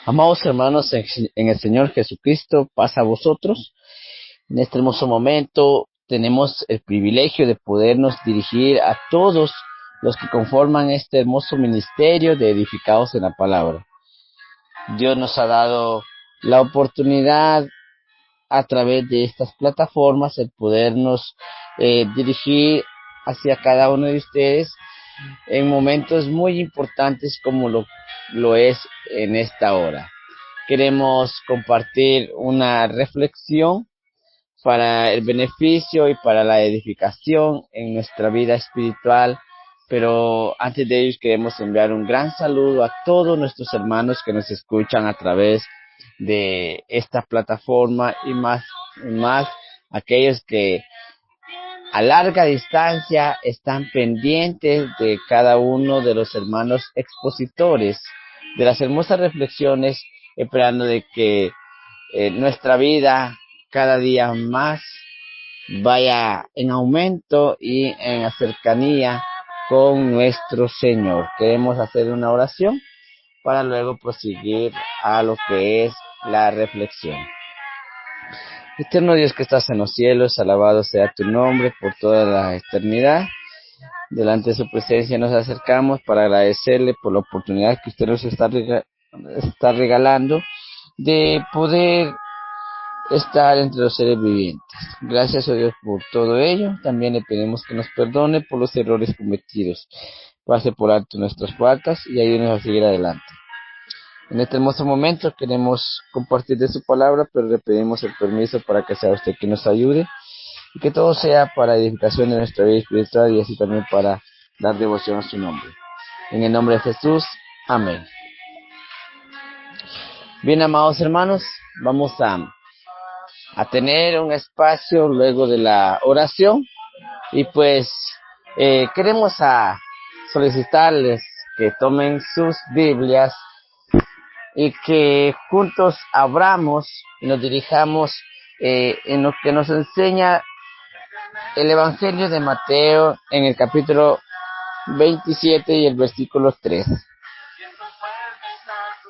Amados hermanos en el Señor Jesucristo, paz a vosotros. En este hermoso momento tenemos el privilegio de podernos dirigir a todos los que conforman este hermoso ministerio de Edificados en la Palabra. Dios nos ha dado la oportunidad a través de estas plataformas el podernos dirigir hacia cada uno de ustedes en momentos muy importantes como lo es en esta hora. Queremos compartir una reflexión para el beneficio y para la edificación en nuestra vida espiritual, pero antes de ello queremos enviar un gran saludo a todos nuestros hermanos que nos escuchan a través de esta plataforma y más aquellos que a larga distancia están pendientes de cada uno de los hermanos expositores de las hermosas reflexiones, esperando de que nuestra vida cada día más vaya en aumento y en cercanía con nuestro Señor. Queremos hacer una oración para luego proseguir a lo que es la reflexión. Eterno Dios que estás en los cielos, alabado sea tu nombre por toda la eternidad. Delante de su presencia nos acercamos para agradecerle por la oportunidad que usted nos está regalando de poder estar entre los seres vivientes. Gracias a Dios por todo ello. También le pedimos que nos perdone por los errores cometidos. Pase por alto nuestras faltas y ayúdenos a seguir adelante. En este hermoso momento queremos compartir de su palabra, pero le pedimos el permiso para que sea usted quien nos ayude y que todo sea para edificación de nuestra vida espiritual y así también para dar devoción a su nombre. En el nombre de Jesús, amén. Bien, amados hermanos, vamos a tener un espacio luego de la oración y pues queremos solicitarles que tomen sus Biblias y que juntos abramos y nos dirijamos en lo que nos enseña el Evangelio de Mateo en el capítulo 27 y el versículo 3.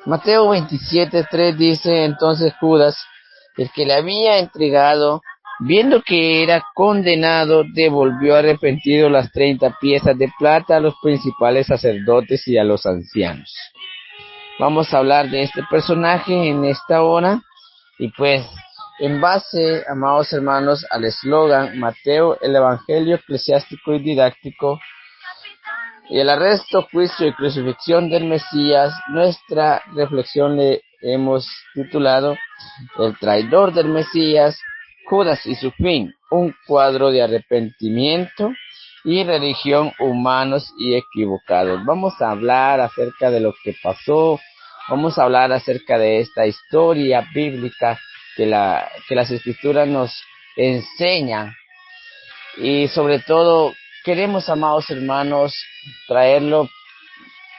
Mateo 27:3 dice: entonces Judas, el que le había entregado, viendo que era condenado, devolvió arrepentido las 30 piezas de plata a los principales sacerdotes y a los ancianos. Vamos a hablar de este personaje en esta hora y pues en base, amados hermanos, al eslogan Mateo, el Evangelio eclesiástico y didáctico, y el arresto, juicio y crucifixión del Mesías, nuestra reflexión le hemos titulado El traidor del Mesías, Judas y su fin, un cuadro de arrepentimiento y religión humanos y equivocados. Vamos a hablar acerca de lo que pasó, vamos a hablar acerca de esta historia bíblica que las escrituras nos enseñan y sobre todo queremos, amados hermanos, traerlo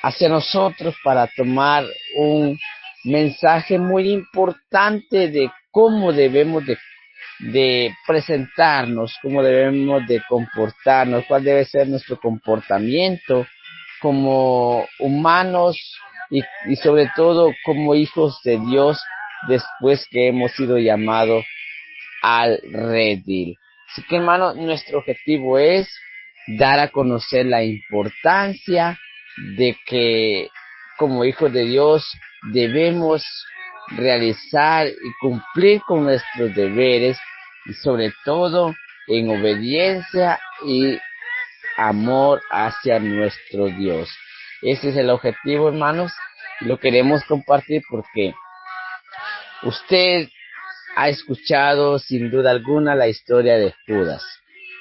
hacia nosotros para tomar un mensaje muy importante de cómo debemos de presentarnos, cómo debemos de comportarnos, cuál debe ser nuestro comportamiento como humanos y sobre todo como hijos de Dios después que hemos sido llamados al redil. Así que, hermano, nuestro objetivo es dar a conocer la importancia de que como hijos de Dios debemos realizar y cumplir con nuestros deberes y sobre todo en obediencia y amor hacia nuestro Dios. Ese es el objetivo, hermanos, y lo queremos compartir porque usted ha escuchado sin duda alguna la historia de Judas,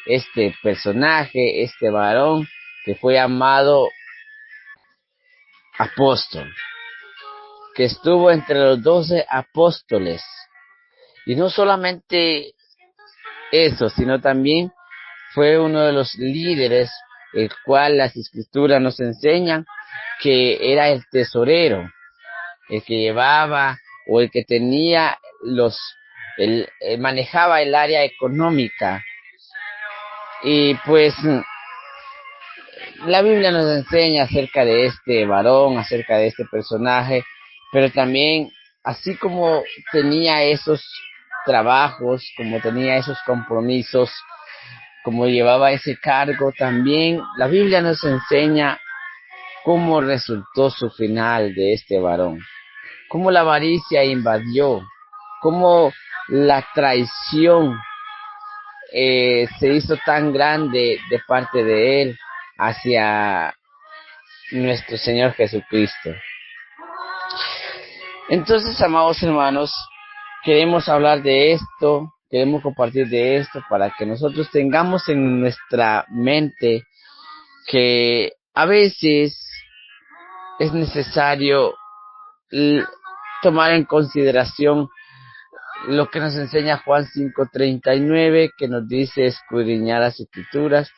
este personaje, este varón que fue llamado apóstol, que estuvo entre los 12 apóstoles, y no solamente eso, sino también fue uno de los líderes, el cual las escrituras nos enseñan que era el tesorero, el que llevaba o el que tenía manejaba el área económica. Y pues la Biblia nos enseña acerca de este varón, acerca de este personaje, pero también, así como tenía esos trabajos, como tenía esos compromisos, como llevaba ese cargo, también la Biblia nos enseña cómo resultó su final de este varón, cómo la avaricia invadió, cómo la traición se hizo tan grande de parte de él hacia nuestro Señor Jesucristo. Entonces, amados hermanos, queremos hablar de esto, queremos compartir de esto para que nosotros tengamos en nuestra mente que a veces es necesario tomar en consideración lo que nos enseña Juan 5:39, que nos dice escudriñar las Escrituras,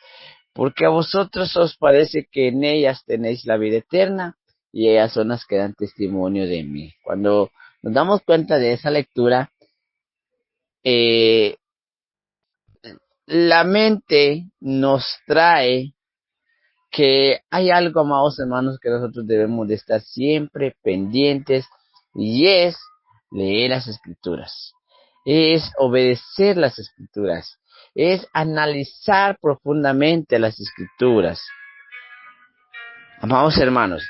porque a vosotros os parece que en ellas tenéis la vida eterna, y ellas son las que dan testimonio de mí. Cuando nos damos cuenta de esa lectura, la mente nos trae que hay algo, amados hermanos, que nosotros debemos de estar siempre pendientes, y es leer las Escrituras, es obedecer las Escrituras, es analizar profundamente las Escrituras. Amados hermanos,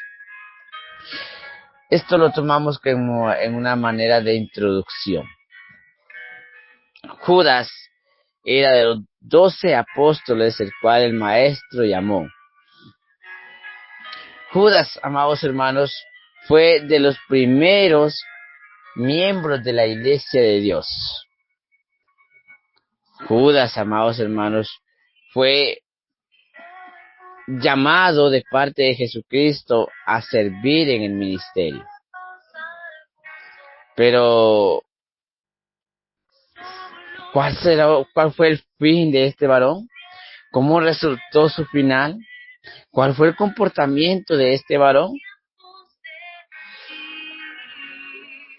esto lo tomamos como en una manera de introducción. Judas era de los 12 apóstoles, el cual el maestro llamó. Judas, amados hermanos, fue de los primeros miembros de la iglesia de Dios. Judas, amados hermanos, fue llamado de parte de Jesucristo a servir en el ministerio. Pero, ¿cuál fue el fin de este varón? ¿Cómo resultó su final? ¿Cuál fue el comportamiento de este varón?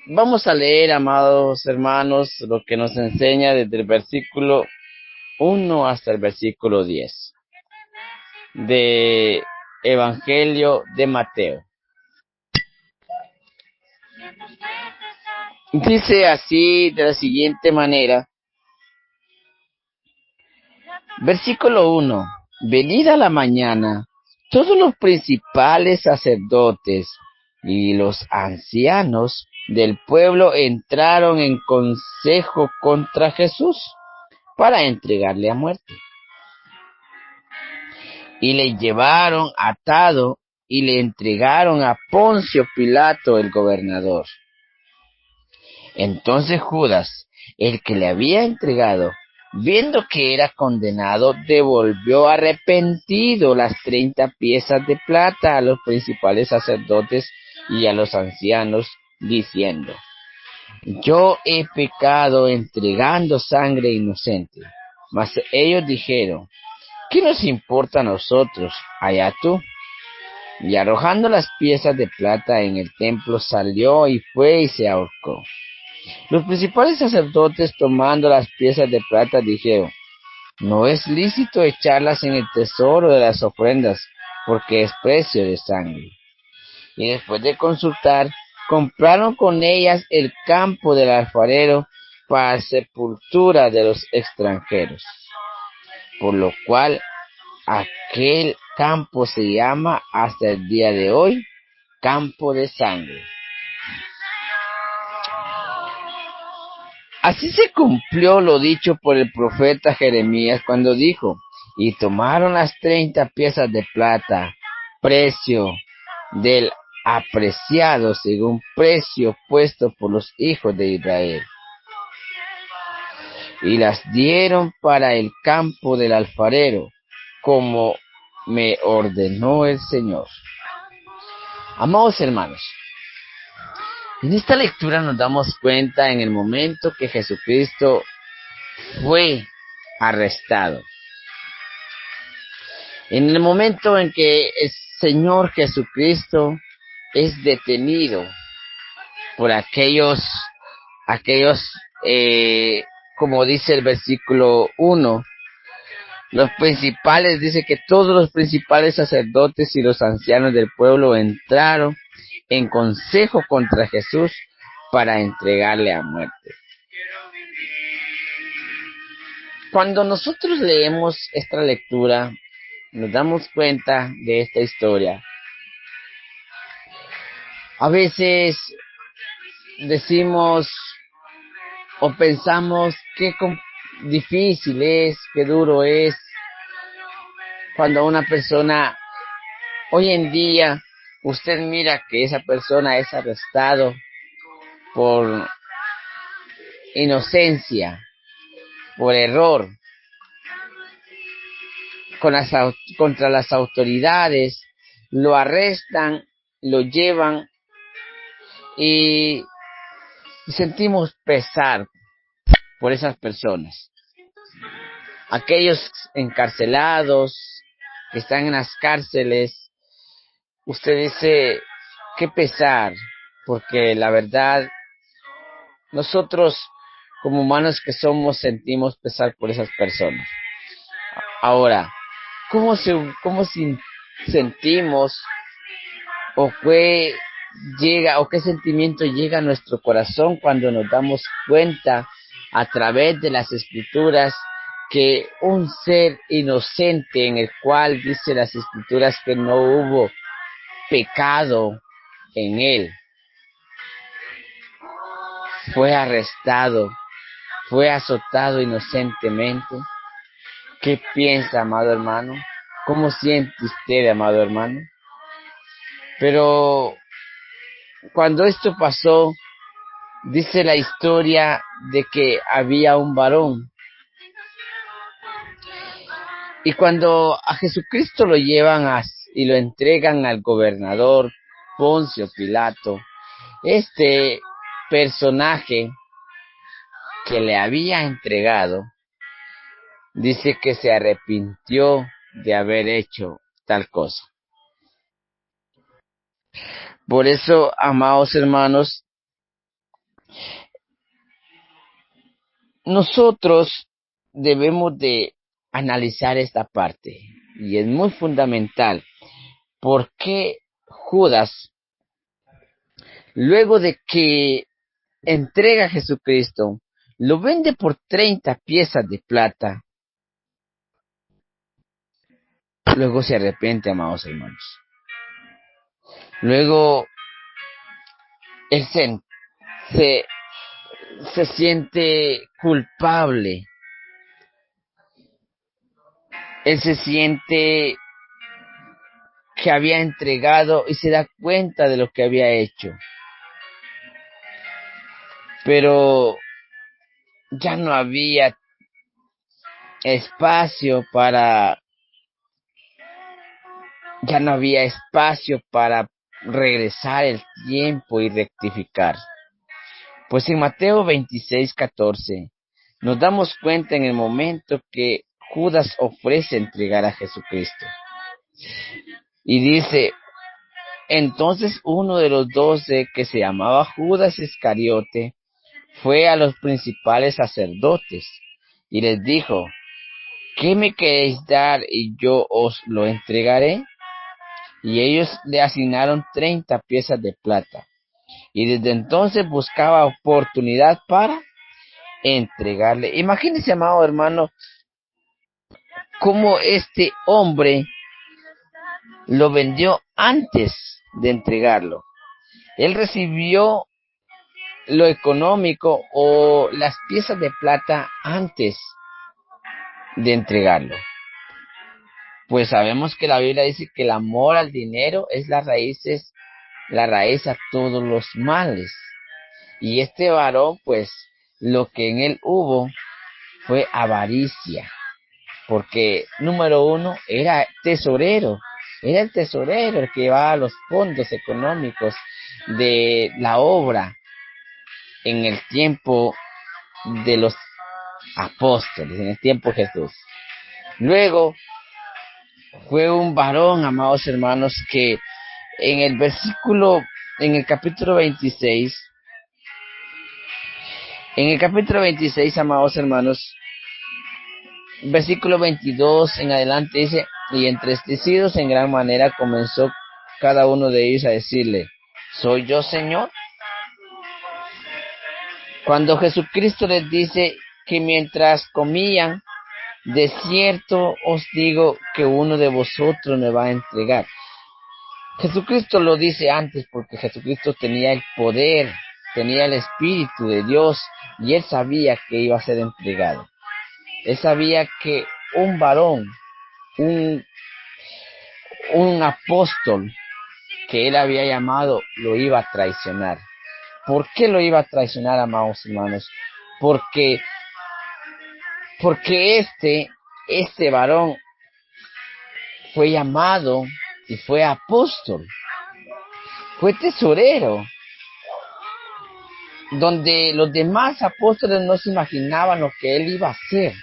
Vamos a leer, amados hermanos, lo que nos enseña desde el versículo 1 hasta el versículo 10 de Evangelio de Mateo. Dice así, de la siguiente manera, versículo 1: Venida la mañana, todos los principales sacerdotes y los ancianos del pueblo entraron en consejo contra Jesús para entregarle a muerte. Y le llevaron atado y le entregaron a Poncio Pilato, el gobernador. Entonces Judas, el que le había entregado, viendo que era condenado, devolvió arrepentido las 30 piezas de plata a los principales sacerdotes y a los ancianos, diciendo: Yo he pecado entregando sangre inocente. Mas ellos dijeron: ¿Qué nos importa a nosotros? Allá tú. Y arrojando las piezas de plata en el templo, salió y fue y se ahorcó. Los principales sacerdotes, tomando las piezas de plata, dijeron: No es lícito echarlas en el tesoro de las ofrendas, porque es precio de sangre. Y después de consultar, compraron con ellas el campo del alfarero para sepultura de los extranjeros, por lo cual aquel campo se llama hasta el día de hoy campo de sangre. Así se cumplió lo dicho por el profeta Jeremías cuando dijo: Y tomaron las 30 piezas de plata, precio del apreciado según precio puesto por los hijos de Israel, y las dieron para el campo del alfarero, como me ordenó el Señor. Amados hermanos, en esta lectura nos damos cuenta en el momento que Jesucristo fue arrestado. En el momento en que el Señor Jesucristo es detenido por aquellos, como dice el versículo 1, los principales, dice que todos los principales sacerdotes y los ancianos del pueblo entraron en consejo contra Jesús para entregarle a muerte. Cuando nosotros leemos esta lectura, nos damos cuenta de esta historia. A veces decimos o pensamos qué difícil es, qué duro es cuando una persona, hoy en día, usted mira que esa persona es arrestado por inocencia, por error, contra las autoridades, lo arrestan, lo llevan y sentimos pesar por esas personas. Aquellos encarcelados que están en las cárceles, usted dice, qué pesar, porque la verdad, nosotros como humanos que somos sentimos pesar por esas personas. Ahora, ¿cómo sentimos o qué sentimiento llega a nuestro corazón cuando nos damos cuenta a través de las Escrituras que un ser inocente, en el cual dice las Escrituras que no hubo pecado en él, fue arrestado, fue azotado inocentemente? ¿Qué piensa, amado hermano? ¿Cómo siente usted, amado hermano? Pero cuando esto pasó, dice la historia de que había un varón. Y cuando a Jesucristo lo llevan y lo entregan al gobernador Poncio Pilato, este personaje que le había entregado, dice que se arrepintió de haber hecho tal cosa. Por eso, amados hermanos, nosotros debemos de analizar esta parte, y es muy fundamental. ¿Por qué Judas, luego de que entrega a Jesucristo, lo vende por 30 piezas de plata? Luego se arrepiente, amados hermanos. Luego él se siente culpable. Él se siente que había entregado y se da cuenta de lo que había hecho. Pero ya no había espacio para regresar el tiempo y rectificar. Pues en Mateo 26:14 nos damos cuenta en el momento que Judas ofrece entregar a Jesucristo. Y dice, entonces uno de los 12, que se llamaba Judas Iscariote, fue a los principales sacerdotes y les dijo, ¿qué me queréis dar y yo os lo entregaré? Y ellos le asignaron 30 piezas de plata. Y desde entonces buscaba oportunidad para entregarle. Imagínense, amado hermano, cómo este hombre lo vendió antes de entregarlo. Él recibió lo económico o las piezas de plata antes de entregarlo. Pues sabemos que la Biblia dice que el amor al dinero es la raíz a todos los males. Y este varón, pues, lo que en él hubo fue avaricia. Porque, número uno, era tesorero. Era el tesorero el que llevaba los fondos económicos de la obra en el tiempo de los apóstoles, en el tiempo de Jesús. Luego, fue un varón, amados hermanos, que en el capítulo 26, amados hermanos, versículo 22 en adelante dice, y entristecidos en gran manera comenzó cada uno de ellos a decirle, ¿Soy yo, Señor? Cuando Jesucristo les dice que mientras comían, de cierto os digo que uno de vosotros me va a entregar. Jesucristo lo dice antes porque Jesucristo tenía el poder, tenía el Espíritu de Dios y él sabía que iba a ser entregado. Él sabía que un varón, un, un apóstol que él había llamado, lo iba a traicionar. ¿Por qué lo iba a traicionar, amados hermanos? Porque este varón fue llamado y fue apóstol, fue tesorero, donde los demás apóstoles no se imaginaban lo que él iba a hacer,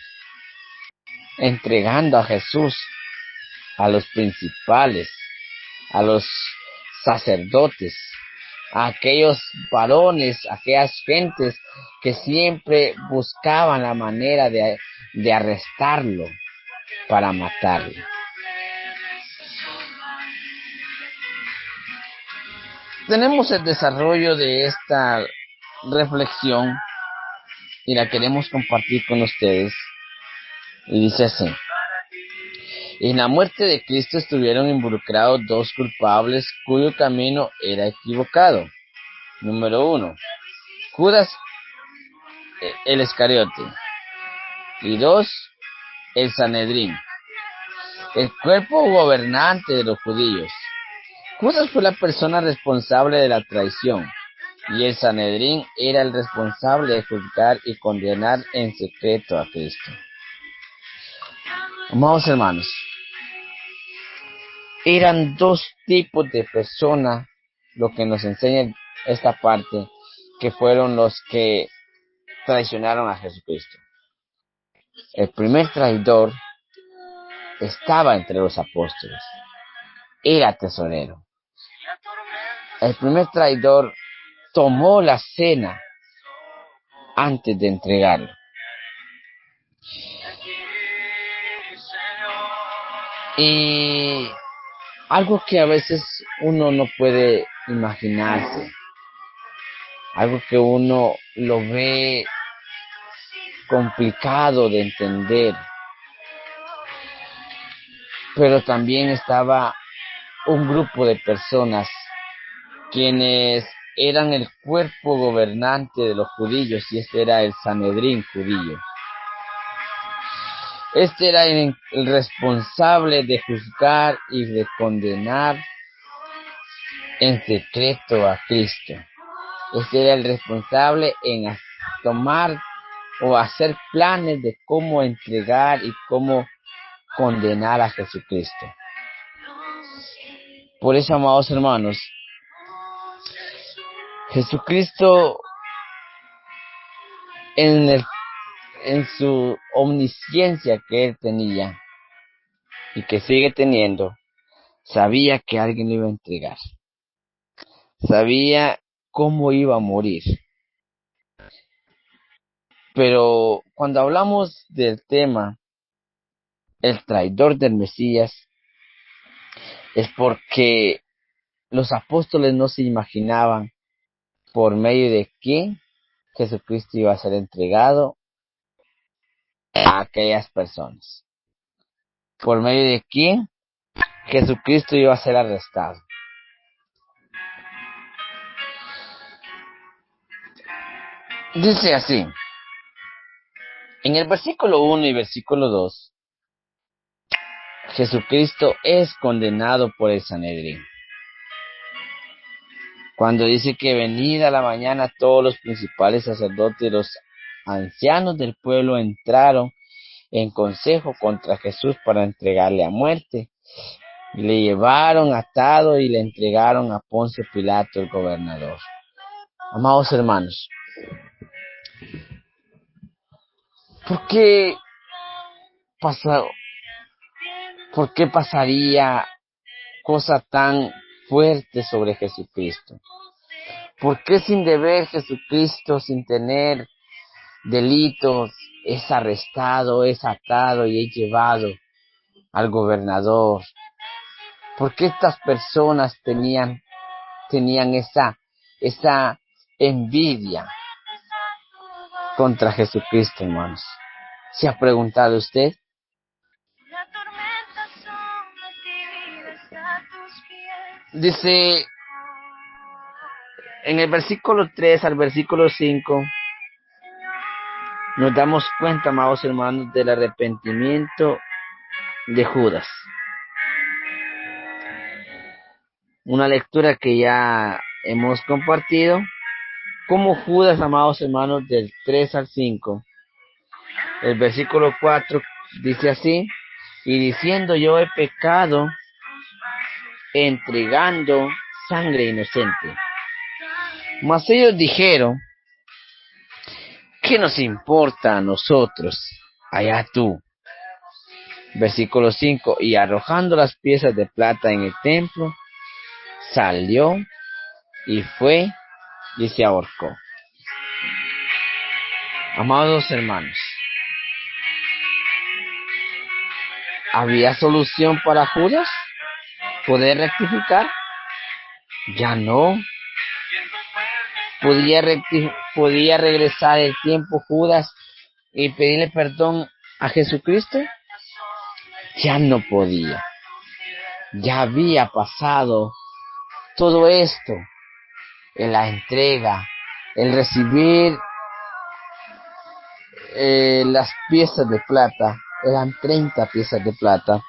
entregando a Jesús a los principales, a los sacerdotes, a aquellos varones, a aquellas gentes que siempre buscaban la manera de arrestarlo para matarlo. Tenemos el desarrollo de esta reflexión y la queremos compartir con ustedes. Y dice así: en la muerte de Cristo estuvieron involucrados dos culpables cuyo camino era equivocado. Número 1, Judas el Iscariote. Y 2, el Sanedrín, el cuerpo gobernante de los judíos. Judas fue la persona responsable de la traición, y el Sanedrín era el responsable de juzgar y condenar en secreto a Cristo. Amados hermanos, eran dos tipos de personas, lo que nos enseña esta parte, que fueron los que traicionaron a Jesucristo. El primer traidor estaba entre los apóstoles, era tesorero. El primer traidor tomó la cena antes de entregarlo. Y algo que a veces uno no puede imaginarse, algo que uno lo ve complicado de entender, pero también estaba un grupo de personas quienes eran el cuerpo gobernante de los judíos, y este era el Sanedrín judío. Este era el responsable de juzgar y de condenar en secreto a Cristo. Este era el responsable en tomar o hacer planes de cómo entregar y cómo condenar a Jesucristo. Por eso, amados hermanos, Jesucristo en su omnisciencia que él tenía y que sigue teniendo, sabía que alguien lo iba a entregar. Sabía cómo iba a morir. Pero cuando hablamos del tema, el traidor del Mesías, es porque los apóstoles no se imaginaban por medio de quién Jesucristo iba a ser entregado a aquellas personas. Por medio de quién Jesucristo iba a ser arrestado. Dice así, en el versículo 1 y versículo 2, Jesucristo es condenado por el Sanedrín. Cuando dice que venida la mañana todos los principales sacerdotes y los ancianos del pueblo entraron en consejo contra Jesús para entregarle a muerte. Le llevaron atado y le entregaron a Poncio Pilato, el gobernador. Amados hermanos, ¿por qué pasaría cosa tan fuerte sobre Jesucristo? ¿Por qué sin deber Jesucristo, sin tener delitos, es arrestado, es atado y es llevado al gobernador? ¿Por qué estas personas tenían tenían esa envidia contra Jesucristo, hermanos. ¿Se ha preguntado usted? Dice en el versículo 3 al versículo 5, nos damos cuenta, amados hermanos, del arrepentimiento de Judas. Una lectura que ya hemos compartido. Como Judas, amados hermanos, del 3 al 5. El versículo 4 dice así: y diciendo, yo he pecado entregando sangre inocente. Mas ellos dijeron, ¿qué nos importa a nosotros? Allá tú. Versículo 5, y arrojando las piezas de plata en el templo, salió y fue y se ahorcó. Amados hermanos, ¿había solución para Judas? ¿Poder rectificar? Ya no. ¿Podía regresar el tiempo Judas y pedirle perdón a Jesucristo? Ya no podía. Ya había pasado todo esto, en la entrega, el recibir las piezas de plata, eran 30 piezas de plata.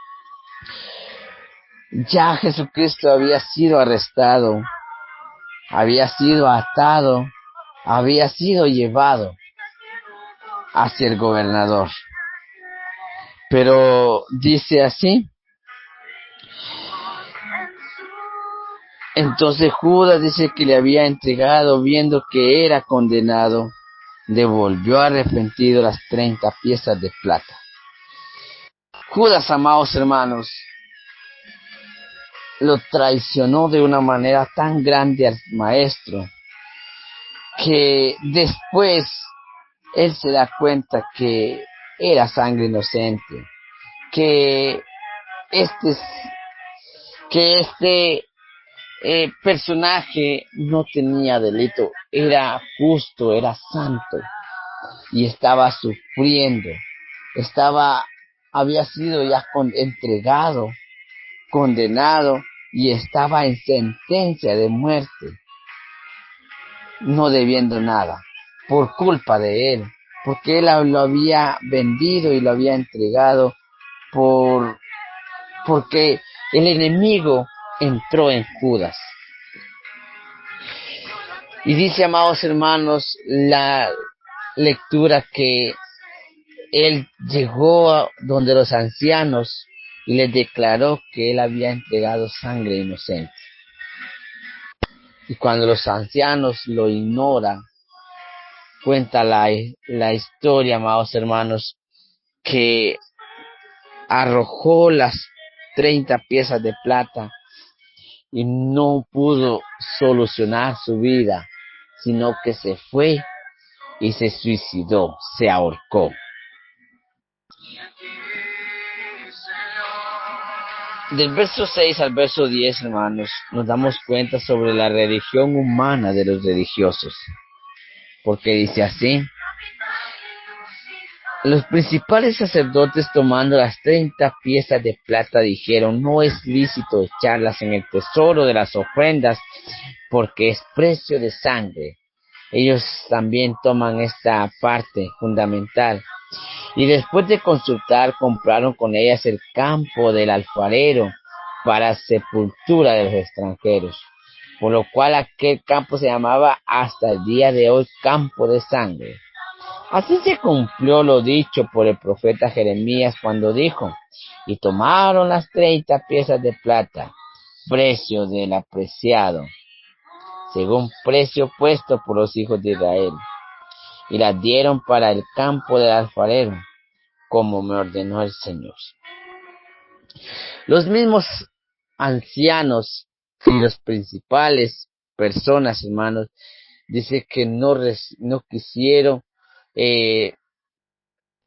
Ya Jesucristo había sido arrestado, había sido atado, había sido llevado hacia el gobernador. Pero dice así: entonces Judas, dice que le había entregado, viendo que era condenado, devolvió arrepentido las 30 piezas de plata. Judas, amados hermanos, lo traicionó de una manera tan grande al maestro, que después él se da cuenta que era sangre inocente, que este personaje no tenía delito, era justo, era santo, y estaba sufriendo, había sido ya entregado, condenado, y estaba en sentencia de muerte, no debiendo nada, por culpa de él, porque él lo había vendido y lo había entregado porque el enemigo entró en Judas. Y dice, amados hermanos, la lectura que él llegó donde los ancianos y les declaró que él había entregado sangre inocente. Y cuando los ancianos lo ignoran, cuenta la historia, amados hermanos, que arrojó las 30 piezas de plata y no pudo solucionar su vida, sino que se fue y se suicidó, se ahorcó. Del verso 6 al verso 10, hermanos, nos damos cuenta sobre la religión humana de los religiosos, porque dice así: los principales sacerdotes, tomando las 30 piezas de plata, dijeron, no es lícito echarlas en el tesoro de las ofrendas, porque es precio de sangre. Ellos también toman esta parte fundamental. Y después de consultar, compraron con ellas el campo del alfarero para sepultura de los extranjeros, por lo cual aquel campo se llamaba hasta el día de hoy campo de sangre. Así se cumplió lo dicho por el profeta Jeremías cuando dijo: y tomaron las 30 piezas de plata, precio del apreciado, según precio puesto por los hijos de Israel, y las dieron para el campo del alfarero, como me ordenó el Señor. Los mismos ancianos y los principales personas, hermanos, dice que no quisieron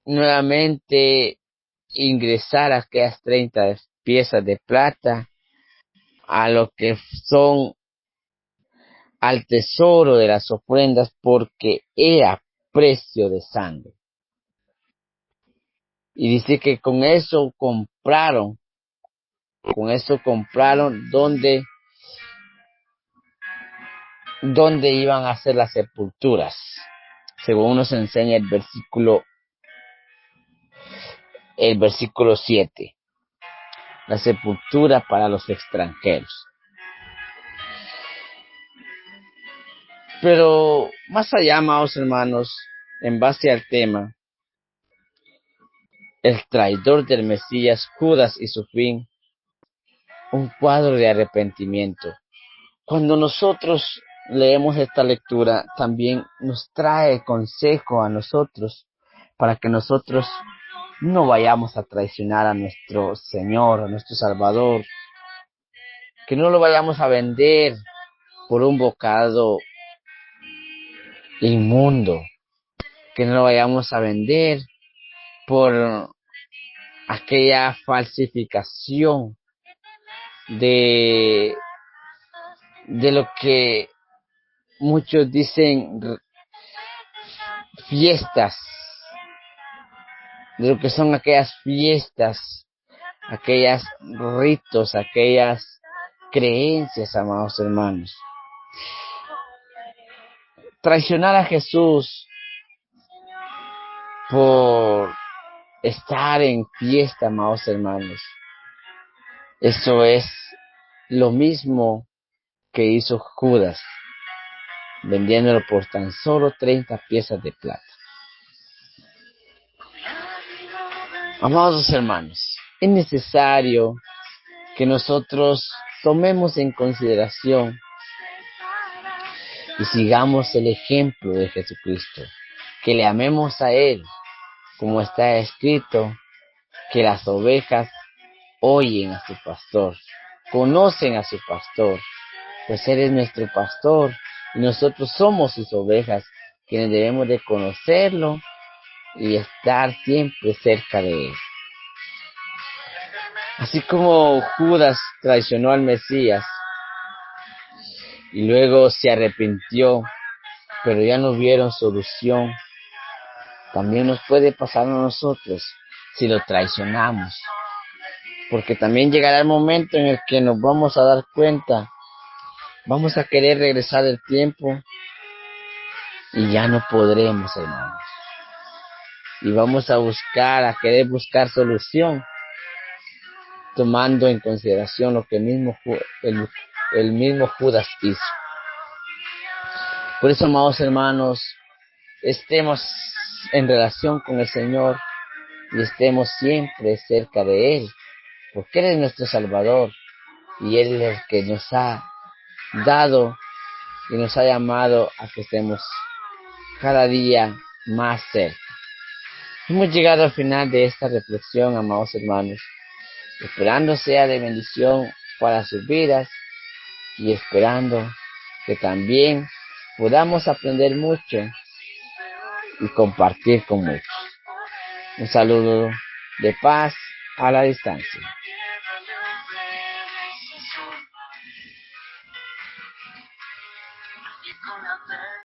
nuevamente ingresar a aquellas 30 piezas de plata a lo que son al tesoro de las ofrendas porque era precio de sangre. Y dice que con eso compraron donde iban a hacer las sepulturas, según nos enseña el versículo 7, la sepultura para los extranjeros. Pero más allá, amados hermanos, en base al tema, el traidor del Mesías, Judas y su fin, un cuadro de arrepentimiento. Cuando nosotros leemos esta lectura, también nos trae consejo a nosotros, para que nosotros no vayamos a traicionar a nuestro Señor, a nuestro Salvador, que no lo vayamos a vender por un bocado inmundo, que no lo vayamos a vender por aquella falsificación de lo que muchos dicen fiestas, de lo que son aquellas fiestas, aquellas ritos, aquellas creencias, amados hermanos. Traicionar a Jesús por estar en fiesta, amados hermanos, eso es lo mismo que hizo Judas, vendiéndolo por tan solo 30 piezas de plata. Amados hermanos, es necesario que nosotros tomemos en consideración y sigamos el ejemplo de Jesucristo, que le amemos a Él, como está escrito, que las ovejas oyen a su pastor, conocen a su pastor, pues Él es nuestro pastor y nosotros somos sus ovejas, quienes debemos de conocerlo y estar siempre cerca de Él. Así como Judas traicionó al Mesías y luego se arrepintió, pero ya no vieron solución, también nos puede pasar a nosotros si lo traicionamos, porque también llegará el momento en el que nos vamos a dar cuenta, vamos a querer regresar el tiempo y ya no podremos, hermanos, y vamos a querer buscar solución, tomando en consideración lo que el mismo Judas hizo. Por eso, amados hermanos, estemos en relación con el Señor y estemos siempre cerca de Él, porque Él es nuestro Salvador y Él es el que nos ha dado y nos ha llamado a que estemos cada día más cerca. Hemos llegado al final de esta reflexión, amados hermanos, esperando sea de bendición para sus vidas y esperando que también podamos aprender mucho y compartir con muchos. Un saludo de paz a la distancia.